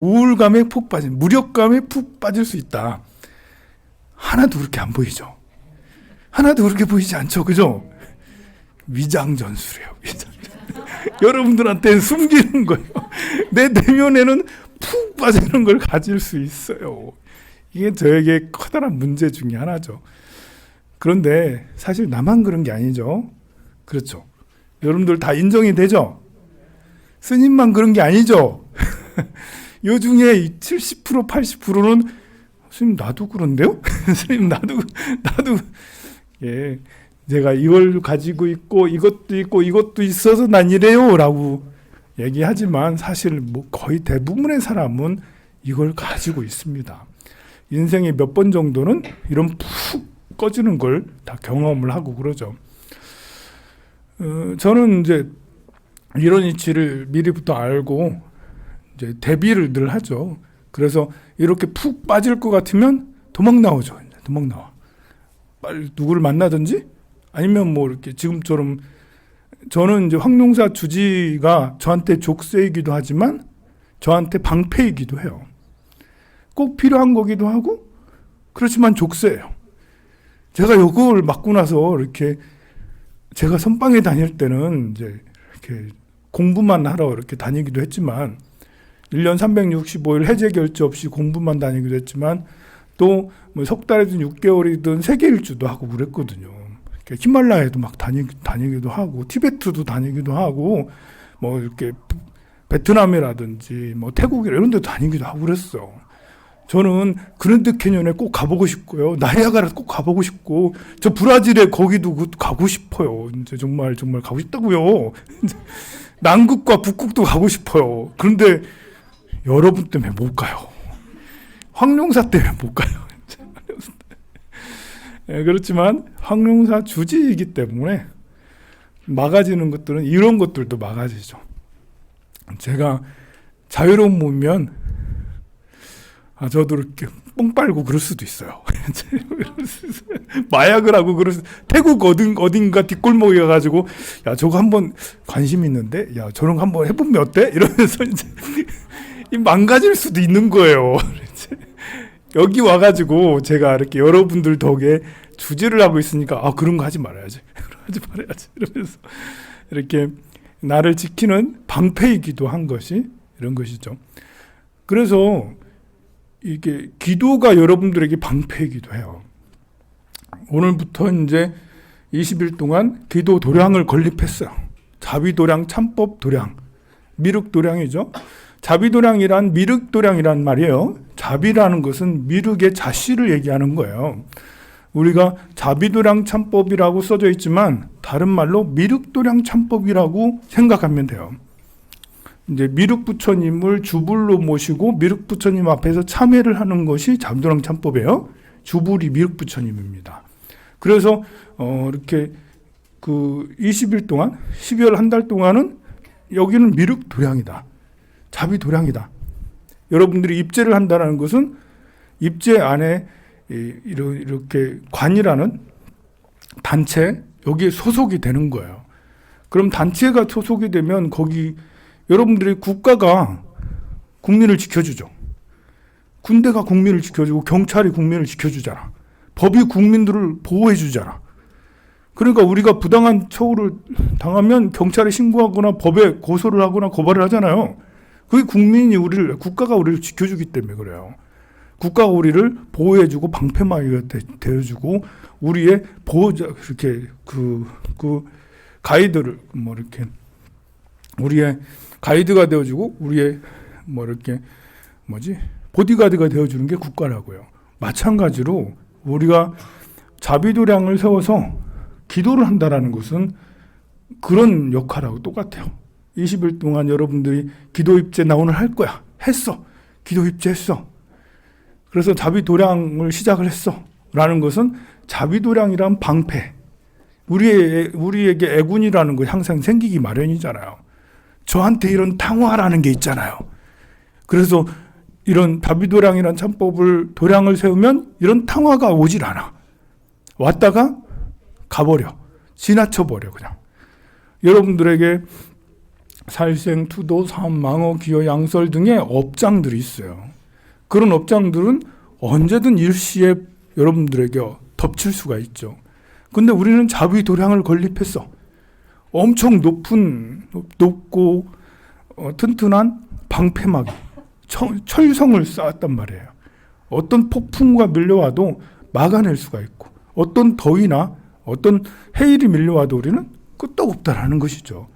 우울감에 푹 빠진, 무력감에 푹 빠질 수 있다. 하나도 그렇게 안 보이죠. 하나도 그렇게 보이지 않죠. 그죠? 위장전술이에요. 여러분들한테 숨기는 거예요. 내 내면에는 푹 빠지는 걸 가질 수 있어요. 이게 저에게 커다란 문제 중에 하나죠. 그런데 사실 나만 그런 게 아니죠. 그렇죠. 여러분들 다 인정이 되죠? 스님만 그런 게 아니죠. 요 중에 70% 80%는 스님 나도 그런데요? 스님 나도 예, 제가 이걸 가지고 있고 이것도 있어서 난 이래요 라고 얘기하지만 사실 뭐 거의 대부분의 사람은 이걸 가지고 있습니다. 인생에 몇 번 정도는 이런 푹 꺼지는 걸 다 경험을 하고 그러죠. 저는 이제 이런 이치를 미리부터 알고 이제 대비를 늘 하죠. 그래서 이렇게 푹 빠질 것 같으면 도망 나오죠. 도망 나와. 빨리 누구를 만나든지 아니면 뭐 이렇게 지금처럼 저는 이제 황룡사 주지가 저한테 족쇄이기도 하지만 저한테 방패이기도 해요. 꼭 필요한 거기도 하고 그렇지만 족쇄예요. 제가 이걸 맞고 나서 이렇게 제가 선방에 다닐 때는 이제 이렇게 공부만 하러 이렇게 다니기도 했지만 1년 365일 해제 결제 없이 공부만 다니기도 했지만 또 뭐 석 달이든 6개월이든 세계 일주도 하고 그랬거든요. 히말라야에도 막 다니기도 하고 티베트도 다니기도 하고 뭐 이렇게 베트남이라든지 뭐 태국이라 이런 데도 다니기도 하고 그랬어. 저는 그랜드 캐년에 꼭 가보고 싶고요. 나이아가라 꼭 가보고 싶고 저 브라질에 거기도 가고 싶어요. 이제 정말 가고 싶다고요. 남극과 북극도 가고 싶어요. 그런데 여러분 때문에 못 가요. 황룡사 때문에 못 가요. 네, 그렇지만 황룡사 주지이기 때문에 막아지는 것들은 이런 것들도 막아지죠. 제가 자유로운 몸이면 저도 이렇게 뽕 빨고 그럴 수도 있어요. 마약을 하고 태국 어딘가 뒷골목에 가가지고 야 저거 한번 관심 있는데 야 저런 거 한번 해보면 어때? 이러면서 이제 망가질 수도 있는 거예요. 여기 와가지고 제가 이렇게 여러분들 덕에 주지를 하고 있으니까 그런 거 하지 말아야지. 이러면서 이렇게 나를 지키는 방패이기도 한 것이 이런 것이죠. 그래서 이게 기도가 여러분들에게 방패이기도 해요. 오늘부터 이제 20일 동안 기도 도량을 건립했어요. 자비도량, 참법도량, 미륵도량이죠. 자비도량이란 미륵도량이란 말이에요. 자비라는 것은 미륵의 자씨를 얘기하는 거예요. 우리가 자비도량 참법이라고 써져 있지만 다른 말로 미륵도량 참법이라고 생각하면 돼요. 이제 미륵부처님을 주불로 모시고 미륵부처님 앞에서 참회를 하는 것이 자비도량 참법이에요. 주불이 미륵부처님입니다. 그래서 이렇게 그 20일 동안 12월 한 달 동안은 여기는 미륵도량이다. 자비도량이다. 여러분들이 입제를 한다는 것은 입제 안에 이렇게 관이라는 단체 여기에 소속이 되는 거예요. 그럼 단체가 소속이 되면 거기 여러분들이 국가가 국민을 지켜주죠. 군대가 국민을 지켜주고 경찰이 국민을 지켜주잖아. 법이 국민들을 보호해주잖아. 그러니까 우리가 부당한 처우를 당하면 경찰에 신고하거나 법에 고소를 하거나 고발을 하잖아요. 그게 국가가 우리를 지켜주기 때문에 그래요. 국가가 우리를 보호해주고 방패막이가 되어주고 우리의 보호자 이렇게 그 가이드를 뭐 이렇게 우리의 가이드가 되어주고 우리의 뭐 이렇게 보디가드가 되어주는 게 국가라고요. 마찬가지로 우리가 자비도량을 세워서 기도를 한다라는 것은 그런 역할하고 똑같아요. 20일 동안 여러분들이 기도 입제 나 오늘 할 거야. 했어. 기도 입제 했어. 그래서 자비도량을 시작을 했어. 라는 것은 자비도량이란 방패. 우리에게 애군이라는 거 항상 생기기 마련이잖아요. 저한테 이런 탕화라는 게 있잖아요. 그래서 이런 자비도량이란 참법을 도량을 세우면 이런 탕화가 오질 않아. 왔다가 가버려. 지나쳐버려 그냥. 여러분들에게 살생, 투도, 삼, 망어, 기어, 양설 등의 업장들이 있어요. 그런 업장들은 언제든 일시에 여러분들에게 덮칠 수가 있죠. 근데 우리는 자비도량을 건립했어. 엄청 높고 튼튼한 방패막이 철성을 쌓았단 말이에요. 어떤 폭풍과 밀려와도 막아낼 수가 있고, 어떤 더위나 어떤 해일이 밀려와도 우리는 끄떡없다라는 것이죠.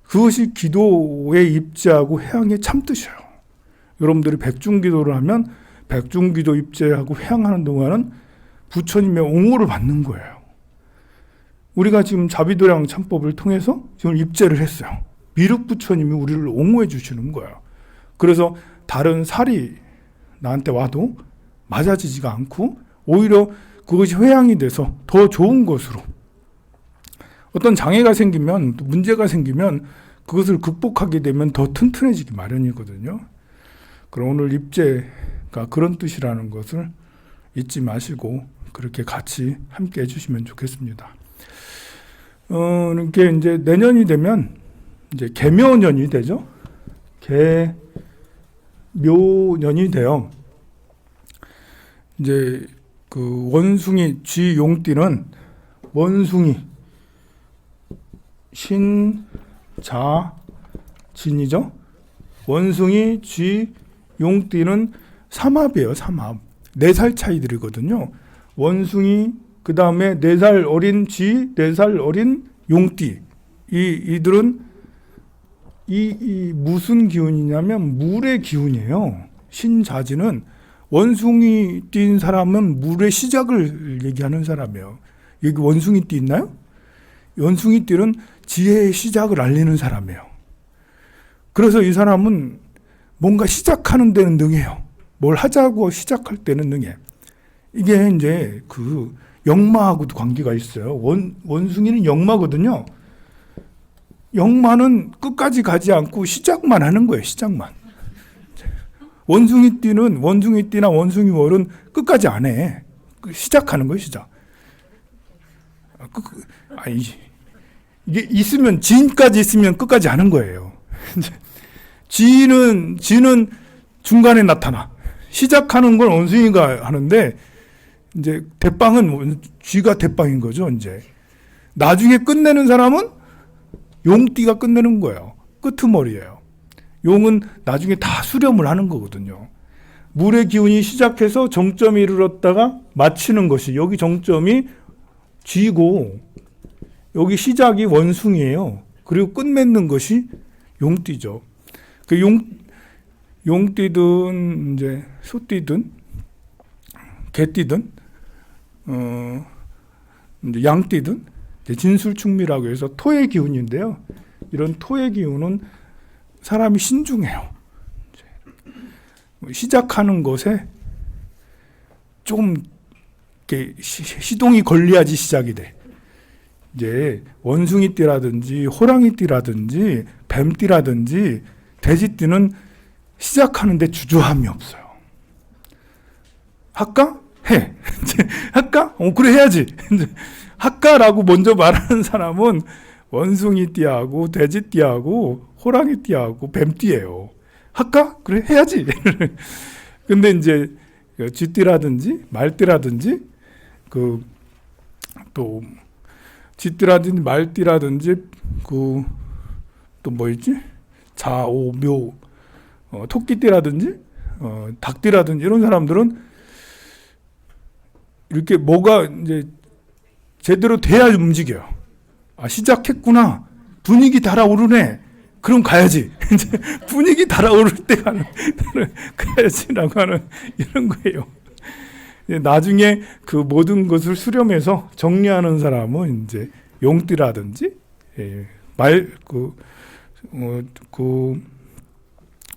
그것이 기도에 입제하고 회향의 참뜻이에요. 여러분들이 백중기도를 하면 백중기도 입제하고 회향하는 동안은 부처님의 옹호를 받는 거예요. 우리가 지금 자비도량 참법을 통해서 지금 입제를 했어요. 미륵 부처님이 우리를 옹호해 주시는 거예요. 그래서 다른 살이 나한테 와도 맞아지지가 않고 오히려 그것이 회향이 돼서 더 좋은 것으로, 어떤 장애가 생기면, 문제가 생기면 그것을 극복하게 되면 더 튼튼해지기 마련이거든요. 그럼 오늘 입제가 그런 뜻이라는 것을 잊지 마시고 그렇게 같이 함께 해주시면 좋겠습니다. 이렇게 이제 내년이 되면 이제 개묘년이 되죠. 개묘년이 돼요. 이제 그 원숭이 쥐용띠는 원숭이 신자진이죠. 원숭이 쥐용띠는 삼합이에요. 삼합. 4살 차이들이거든요. 원숭이, 그 다음에 4살 어린 쥐, 4살 어린 용띠. 이들은 이 무슨 기운이냐면 물의 기운이에요. 신자진은 원숭이 띠인 사람은 물의 시작을 얘기하는 사람이에요. 여기 원숭이 띠 있나요? 원숭이 띠는 지혜의 시작을 알리는 사람이에요. 그래서 이 사람은 뭔가 시작하는 데는 능해요. 뭘 하자고 시작할 때는 능해. 이게 이제 그 역마하고도 관계가 있어요. 원숭이는 역마거든요. 역마는 끝까지 가지 않고 시작만 하는 거예요. 시작만. 원숭이띠나 원숭이월은 끝까지 안 해. 시작하는 거예요. 시작. 이게 있으면, 지인까지 있으면 끝까지 하는 거예요. 지는 중간에 나타나. 시작하는 건 원숭이가 하는데, 이제 대빵은 쥐가 대빵인 거죠. 이제 나중에 끝내는 사람은 용띠가 끝내는 거예요. 끄트머리예요. 용은 나중에 다 수렴을 하는 거거든요. 물의 기운이 시작해서 정점에 이르렀다가 마치는 것이, 여기 정점이 쥐고 여기 시작이 원숭이에요. 그리고 끝맺는 것이 용띠죠. 그 용띠든 이제 소띠든 개띠든 이제 양띠든 진술충미라고 해서 토의 기운인데요. 이런 토의 기운은 사람이 신중해요. 시작하는 것에 조금 이렇게 시동이 걸려야지 시작이 돼. 이제 원숭이띠라든지 호랑이띠라든지 뱀띠라든지 돼지띠는 시작하는데 주저함이 없어요. 할까? 해. 할까? 그래 해야지. 할까라고 먼저 말하는 사람은 원숭이띠하고 돼지띠하고 호랑이띠하고 뱀띠예요. 할까? 그래 해야지. 근데 이제 쥐띠라든지 말띠라든지 그 또 쥐띠라든지 말띠라든지 그 또 뭐 있지? 자오묘 토끼띠라든지 닭띠라든지 이런 사람들은 이렇게 뭐가 이제 제대로 돼야 움직여요. 아, 시작했구나. 분위기 달아오르네. 그럼 가야지. 이제 분위기 달아오를 때 가야지라고 하는 이런 거예요. 나중에 그 모든 것을 수렴해서 정리하는 사람은 이제 용띠라든지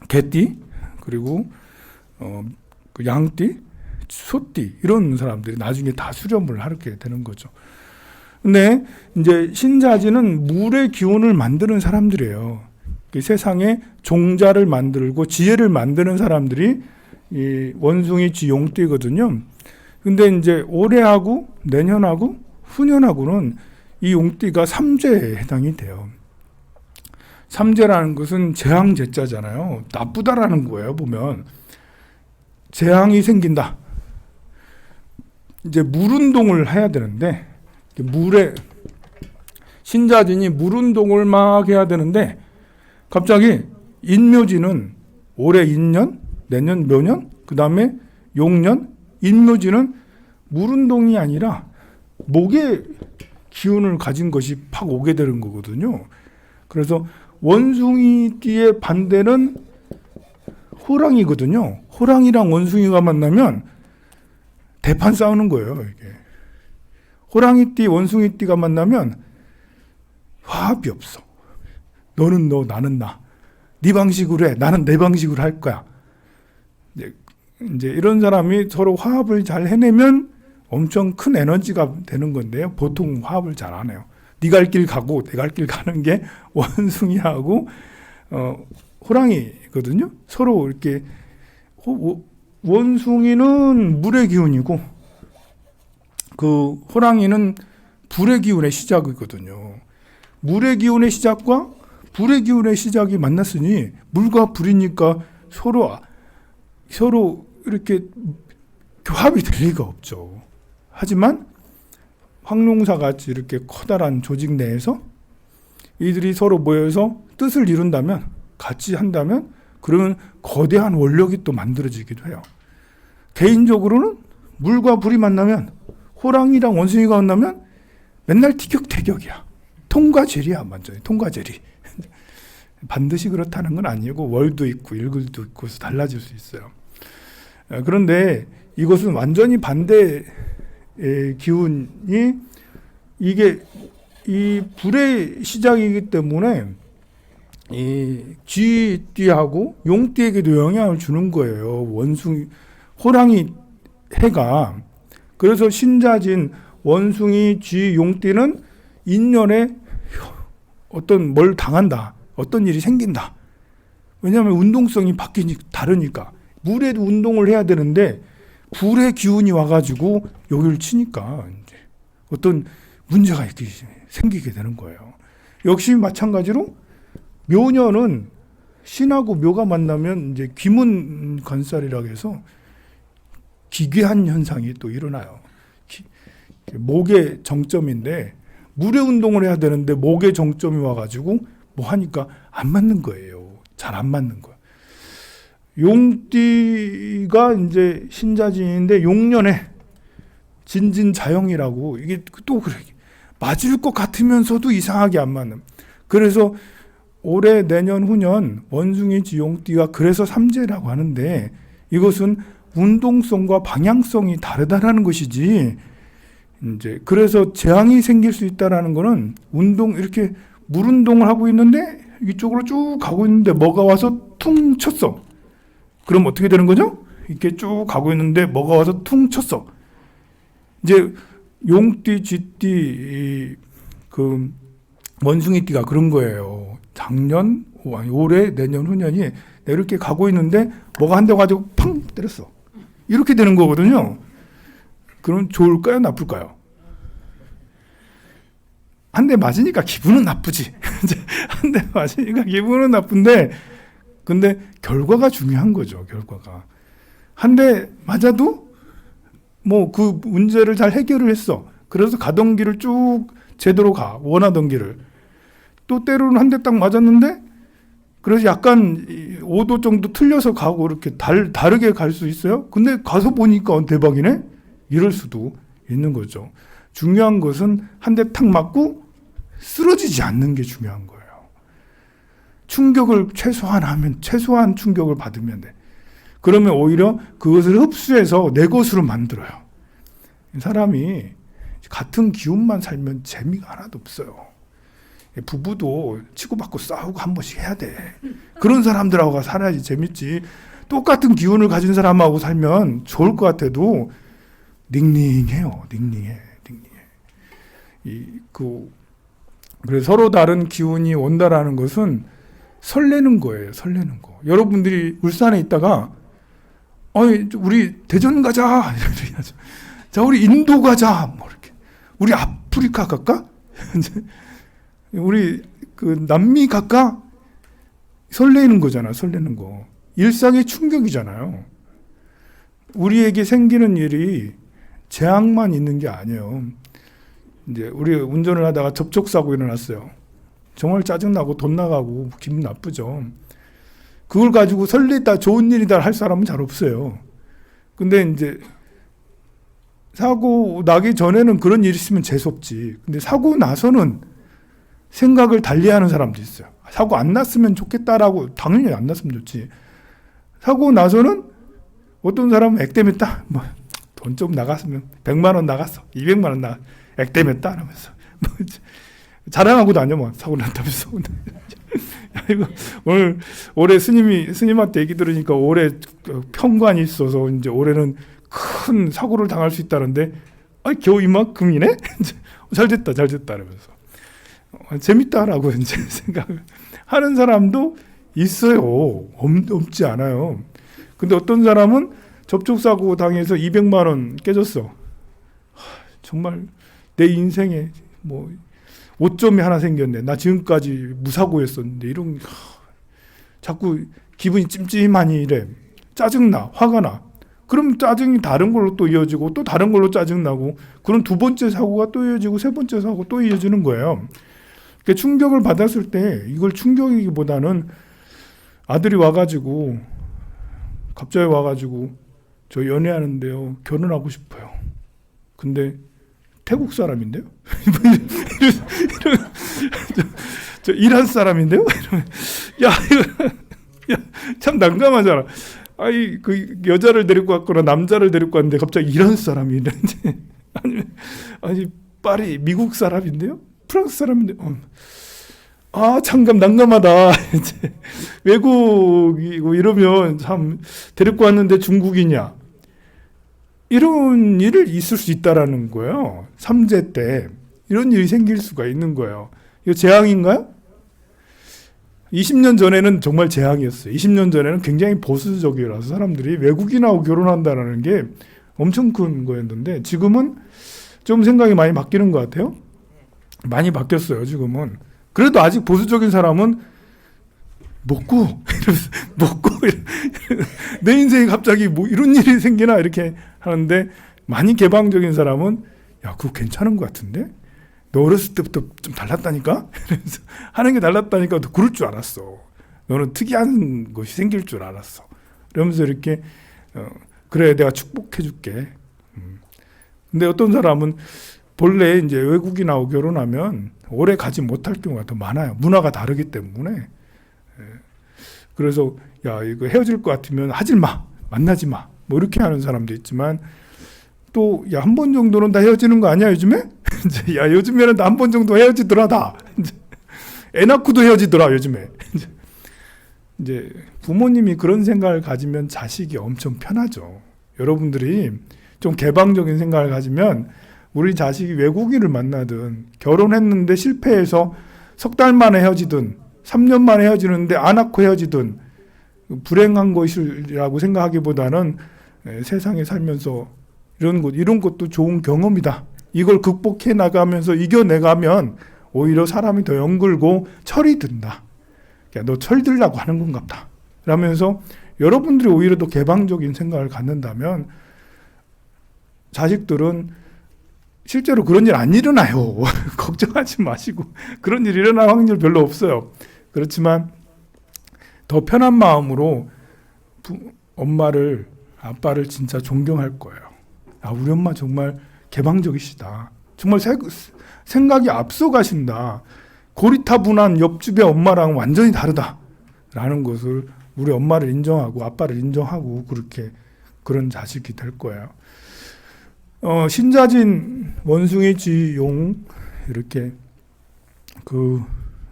개띠 그리고 그 양띠, 소띠 이런 사람들이 나중에 다 수렴을 하게 되는 거죠. 근데 이제 신자지는 물의 기운을 만드는 사람들이에요. 세상에 종자를 만들고 지혜를 만드는 사람들이 이 원숭이 쥐용띠거든요. 근데 이제 올해하고 내년하고 후년하고는 이 용띠가 삼재에 해당이 돼요. 삼재라는 것은 재앙 재자잖아요. 나쁘다라는 거예요. 보면 재앙이 생긴다. 이제 물 운동을 해야 되는데 물에 신자진이 물 운동을 막 해야 되는데 갑자기 인묘지는 올해 인년, 내년 묘년, 그 다음에 용년, 인묘지는 물 운동이 아니라 목의 기운을 가진 것이 팍 오게 되는 거거든요. 그래서 원숭이띠의 반대는 호랑이거든요. 호랑이랑 원숭이가 만나면 대판 싸우는 거예요. 이게 호랑이띠, 원숭이띠가 만나면 화합이 없어. 너는 너, 나는 나. 네 방식으로 해. 나는 내 방식으로 할 거야. 이제 이런 사람이 서로 화합을 잘 해내면 엄청 큰 에너지가 되는 건데요. 보통 화합을 잘 안 해요. 네 갈 길 가고 내 갈 길 가는 게 원숭이하고 호랑이거든요. 서로 이렇게 원숭이는 물의 기운이고 그 호랑이는 불의 기운의 시작이거든요. 물의 기운의 시작과 불의 기운의 시작이 만났으니 물과 불이니까 서로 이렇게 교합이 될 리가 없죠. 하지만 황룡사 같이 이렇게 커다란 조직 내에서 이들이 서로 모여서 뜻을 이룬다면, 같이 한다면, 그러면 거대한 원력이 또 만들어지기도 해요. 개인적으로는 물과 불이 만나면, 호랑이랑 원숭이가 만나면 맨날 티격태격이야. 통과제리야, 완전히 통과제리. 반드시 그렇다는 건 아니고 월도 있고 일글도 있고 해서 달라질 수 있어요. 그런데 이것은 완전히 반대의 기운이 이게 이 불의 시작이기 때문에 이 쥐띠하고 용띠에게도 영향을 주는 거예요. 원숭이, 호랑이 해가. 그래서 신자진, 원숭이, 쥐, 용띠는 인연에 어떤 뭘 당한다. 어떤 일이 생긴다. 왜냐하면 운동성이 다르니까. 물에도 운동을 해야 되는데 불의 기운이 와가지고 여기를 치니까 이제 어떤 문제가 이렇게 생기게 되는 거예요. 역시 마찬가지로 묘년은 신하고 묘가 만나면 이제 귀문관살이라고 해서 기괴한 현상이 또 일어나요. 목의 정점인데 물의 운동을 해야 되는데 목의 정점이 와가지고 뭐 하니까 안 맞는 거예요. 잘 안 맞는 거예요. 용띠가 이제 신자진인데 용년에 진진자영이라고 이게 또 그래 맞을 것 같으면서도 이상하게 안 맞는. 그래서 올해 내년 후년 원숭이 지용띠가 그래서 삼재라고 하는데 이것은 운동성과 방향성이 다르다라는 것이지. 이제 그래서 재앙이 생길 수 있다라는 거는 운동 이렇게 물 운동을 하고 있는데 이쪽으로 쭉 가고 있는데 뭐가 와서 퉁 쳤어. 그럼 어떻게 되는 거죠? 이렇게 쭉 가고 있는데 뭐가 와서 퉁 쳤어. 이제 용띠, 쥐띠, 그 원숭이띠가 그런 거예요. 작년, 올해, 내년, 후년이 이렇게 가고 있는데 뭐가 한 대 가지고 팡 때렸어. 이렇게 되는 거거든요. 그럼 좋을까요? 나쁠까요? 한 대 맞으니까 기분은 나쁘지. 한 대 맞으니까 기분은 나쁜데 근데 결과가 중요한 거죠. 결과가. 한 대 맞아도 뭐 그 문제를 잘 해결을 했어. 그래서 가던 길을 쭉 제대로 가. 원하던 길을. 또 때로는 한 대 딱 맞았는데 그래서 약간 5도 정도 틀려서 가고 이렇게 다르게 갈 수 있어요. 근데 가서 보니까 대박이네. 이럴 수도 있는 거죠. 중요한 것은 한 대 탁 맞고 쓰러지지 않는 게 중요한 거예요. 충격을 최소한 충격을 받으면 돼. 그러면 오히려 그것을 흡수해서 내 것으로 만들어요. 사람이 같은 기운만 살면 재미가 하나도 없어요. 부부도 치고받고 싸우고 한 번씩 해야 돼. 그런 사람들하고 살아야지 재밌지. 똑같은 기운을 가진 사람하고 살면 좋을 것 같아도 닝닝해요. 닝닝해. 그래서 서로 다른 기운이 온다라는 것은 설레는 거예요. 설레는 거. 여러분들이 울산에 있다가 우리 대전 가자. 자, 우리 인도 가자. 뭐 이렇게. 우리 아프리카 갈까? 우리 그 남미 갈까? 설레는 거잖아, 설레는 거. 일상의 충격이잖아요. 우리에게 생기는 일이 재앙만 있는 게 아니에요. 이제 우리 운전을 하다가 접촉사고 일어났어요. 정말 짜증나고 돈 나가고 기분 나쁘죠. 그걸 가지고 설레다 좋은 일이다 할 사람은 잘 없어요. 근데 이제 사고 나기 전에는 그런 일이 있으면 재수없지. 근데 사고 나서는 생각을 달리하는 사람도 있어요. 사고 안 났으면 좋겠다라고. 당연히 안 났으면 좋지. 사고 나서는 어떤 사람은 액땜했다. 뭐 돈 좀 나갔으면 100만 원 나갔어. 200만 원 나갔어. 액땜했다 하면서 자랑하고 다녀. 뭐 사고 났다면서. 야, 이거 오늘 올해 스님한테 얘기 들으니까 올해 평관이 있어서 이제 올해는 큰 사고를 당할 수 있다는데 겨우 이만큼이네? 잘 됐다 이러면서 재밌다라고 이제 생각을 하는 사람도 있어요. 없지 않아요. 근데 어떤 사람은 접촉사고 당해서 200만 원 깨졌어. 정말 내 인생에 뭐 오점이 하나 생겼네. 나 지금까지 무사고였었는데 이런 자꾸 기분이 찜찜하니 이래. 짜증나, 화가 나. 그럼 짜증이 다른 걸로 또 이어지고 또 다른 걸로 짜증나고 그럼 두 번째 사고가 또 이어지고 세 번째 사고 또 이어지는 거예요. 그러니까 충격을 받았을 때 이걸 충격이기보다는 아들이 와가지고 갑자기 와가지고 저 연애하는데요. 결혼하고 싶어요. 근데 태국 사람인데요? 저 이란 사람인데요? 야, 참 난감하잖아. 아이, 그 여자를 데리고 왔거나 남자를 데리고 왔는데 갑자기 이란 사람이 이런지 아니 파리 미국 사람인데요? 프랑스 사람인데 참감 난감하다. 이제 외국이고 이러면 참 데리고 왔는데 중국이냐? 이런 일을 있을 수 있다라는 거예요. 3제 때 이런 일이 생길 수가 있는 거예요. 이거 재앙인가요? 20년 전에는 정말 재앙이었어요. 20년 전에는 굉장히 보수적이라서 사람들이 외국인하고 결혼한다는 게 엄청 큰 거였는데 지금은 좀 생각이 많이 바뀌는 것 같아요. 많이 바뀌었어요. 지금은. 그래도 아직 보수적인 사람은 먹고 내 인생에 갑자기 뭐 이런 일이 생기나 이렇게 하는데 많이 개방적인 사람은 야 그거 괜찮은 것 같은데 너 어렸을 때부터 좀 달랐다니까 하는 게 달랐다니까 너 그럴 줄 알았어. 너는 특이한 것이 생길 줄 알았어. 이러면서 이렇게 그래 내가 축복해 줄게. 근데 어떤 사람은 본래 이제 외국인하고 결혼하면 오래 가지 못할 경우가 더 많아요. 문화가 다르기 때문에. 그래서 야 이거 헤어질 것 같으면 하지 마, 만나지 마, 뭐 이렇게 하는 사람도 있지만 또 야 한 번 정도는 다 헤어지는 거 아니야 요즘에? 야 요즘에는 한 번 정도 헤어지더라 다. 애 낳고도 헤어지더라 요즘에. 이제 부모님이 그런 생각을 가지면 자식이 엄청 편하죠. 여러분들이 좀 개방적인 생각을 가지면 우리 자식이 외국인을 만나든 결혼했는데 실패해서 석 달 만에 헤어지든 3년 만에 헤어지는데 안 낳고 헤어지든 불행한 것이라고 생각하기보다는 세상에 살면서 이런 것도 좋은 경험이다. 이걸 극복해 나가면서 이겨내가면 오히려 사람이 더 연글고 철이 든다. 야, 너 철 들라고 하는 건가 보다. 라면서 여러분들이 오히려 더 개방적인 생각을 갖는다면 자식들은 실제로 그런 일 안 일어나요. 걱정하지 마시고 그런 일 일어날 확률 별로 없어요. 그렇지만 더 편한 마음으로 엄마를 아빠를 진짜 존경할 거예요. 우리 엄마 정말 개방적이시다. 정말 생각이 앞서가신다. 고리타분한 옆집의 엄마랑 완전히 다르다. 라는 것을 우리 엄마를 인정하고 아빠를 인정하고 그런 자식이 될 거예요. 신자진 원숭이 쥐용 이렇게 그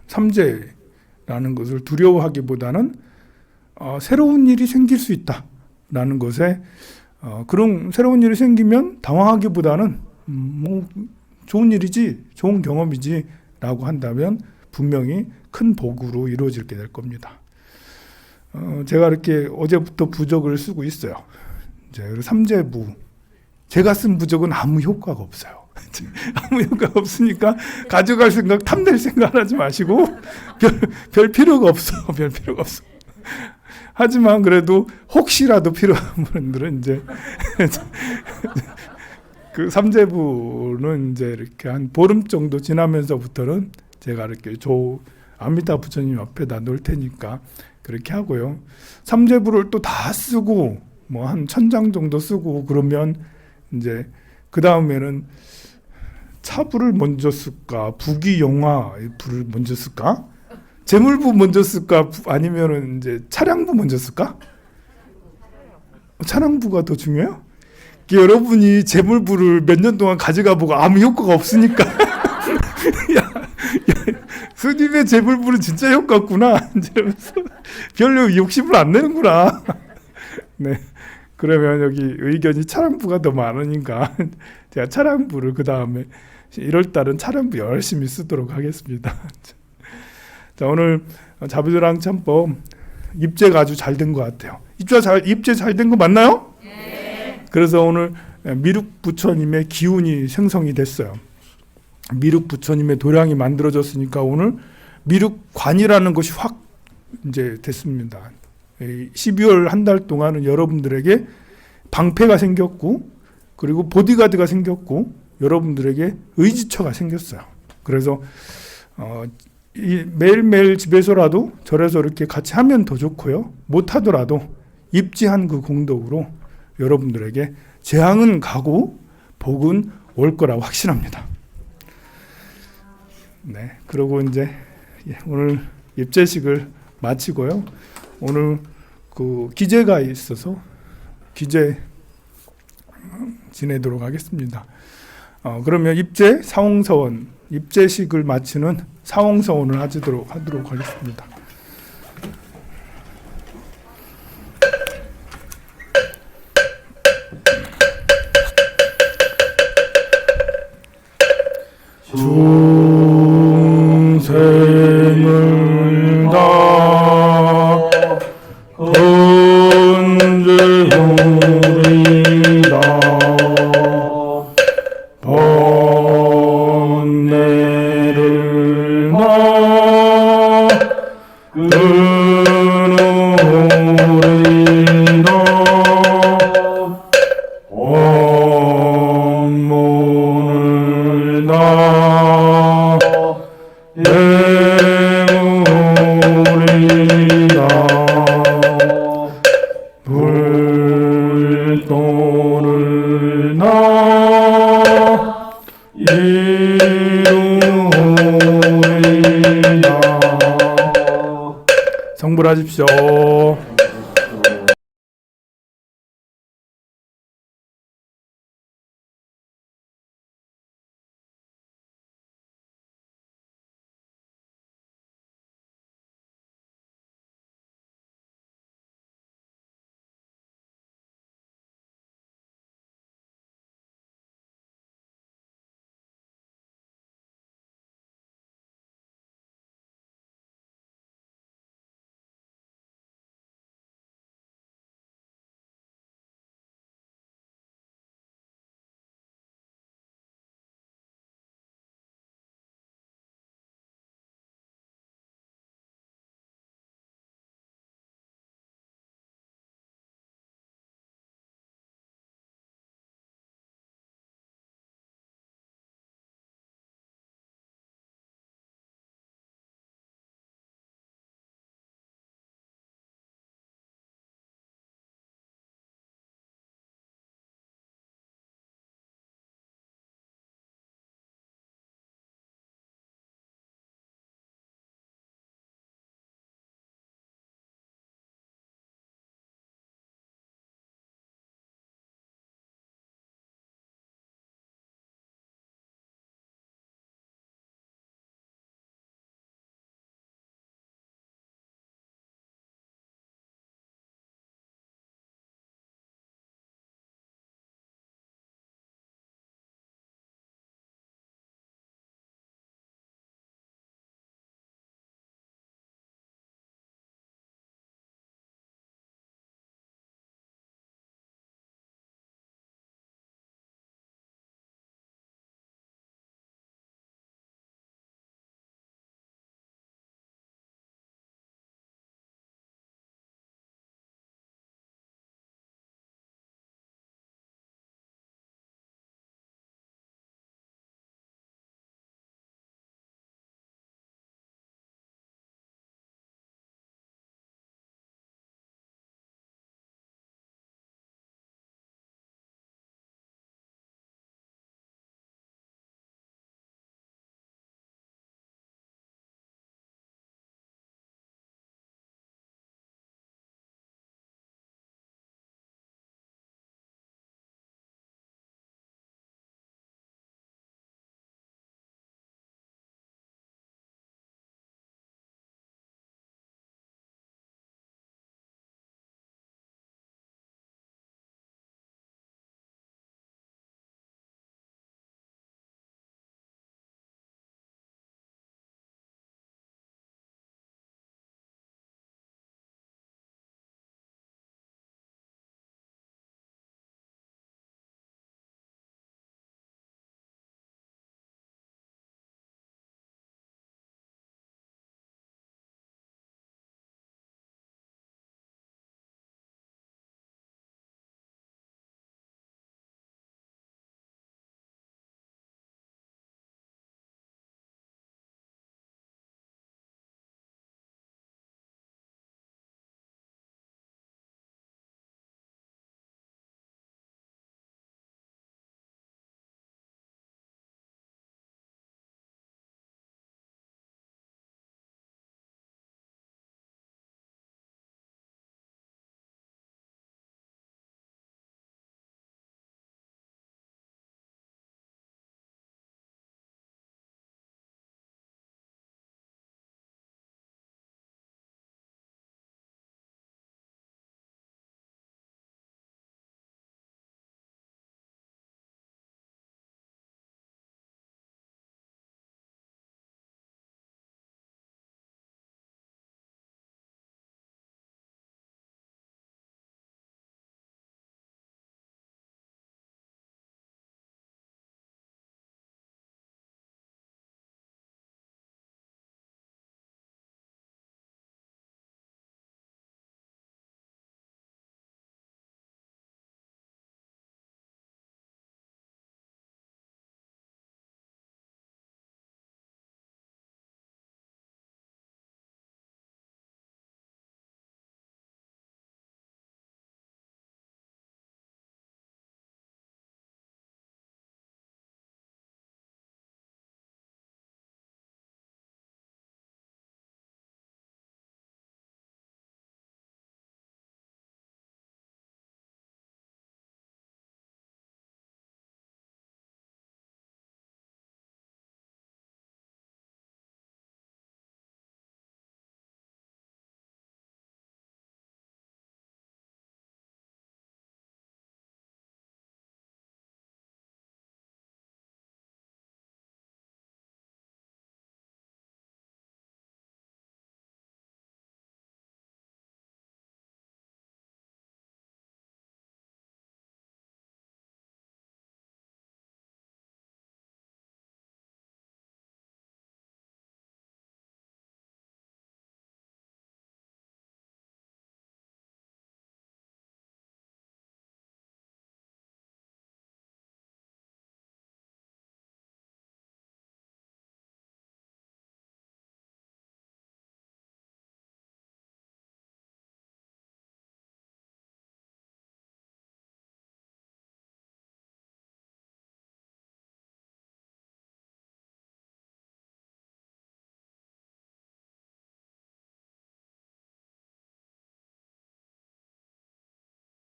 삼재라는 것을 두려워하기보다는 새로운 일이 생길 수 있다라는 것에 그런 새로운 일이 생기면 당황하기보다는 뭐 좋은 일이지 좋은 경험이지라고 한다면 분명히 큰 복으로 이루어지게 될 겁니다. 제가 이렇게 어제부터 부적을 쓰고 있어요. 이제 삼재부 제가 쓴 부적은 아무 효과가 없어요. 아무 효과 없으니까 가져갈 생각, 탐낼 생각 하지 마시고 별 필요가 없어. 별 필요가 없어. 하지만 그래도 혹시라도 필요한 분들은 이제 그 삼재부는 이제 이렇게 한 보름 정도 지나면서부터는 제가 이렇게 아미타 부처님 옆에다 놓을 테니까 그렇게 하고요. 삼재부를 또 다 쓰고 뭐 한 1000장 정도 쓰고 그러면 이제 그 다음에는 차부를 먼저 쓸까, 부기용화 불을 먼저 쓸까, 재물부 먼저 쓸까, 아니면은 이제 차량부 먼저 쓸까? 차량부가 더 중요해요? 여러분이 재물부를 몇 년 동안 가져가 보고 아무 효과가 없으니까 스님의 재물부는 진짜 효과 없구나 이러면서 별로 욕심을 안 내는구나. 네, 그러면 여기 의견이 차량부가 더 많으니까 제가 차량부를 그 다음에 1월달은 차량부 열심히 쓰도록 하겠습니다. 자, 오늘 자부조랑 참법 입제가 아주 잘 된 것 같아요. 입제 잘 된 거 맞나요? 네. 그래서 오늘 미륵 부처님의 기운이 생성이 됐어요. 미륵 부처님의 도량이 만들어졌으니까 오늘 미륵관이라는 것이 확 이제 됐습니다. 12월 한 달 동안은 여러분들에게 방패가 생겼고, 그리고 보디가드가 생겼고, 여러분들에게 의지처가 생겼어요. 그래서 매일매일 집에서라도 절에서 이렇게 같이 하면 더 좋고요. 못하더라도 입지한 그 공덕으로 여러분들에게 재앙은 가고 복은 올 거라고 확신합니다. 네, 그리고 이제 오늘 입제식을 마치고요. 오늘 그 기제가 있어서 기제 지내도록 하겠습니다. 그러면 입제 사홍서원, 입제식을 마치는 사홍서원을 하도록 하겠습니다. 중생을 다 건재우리라 번뇌를 나 끊으리라 원문을 나 내무리라 불도를 나 이루리라. 성불하십시오.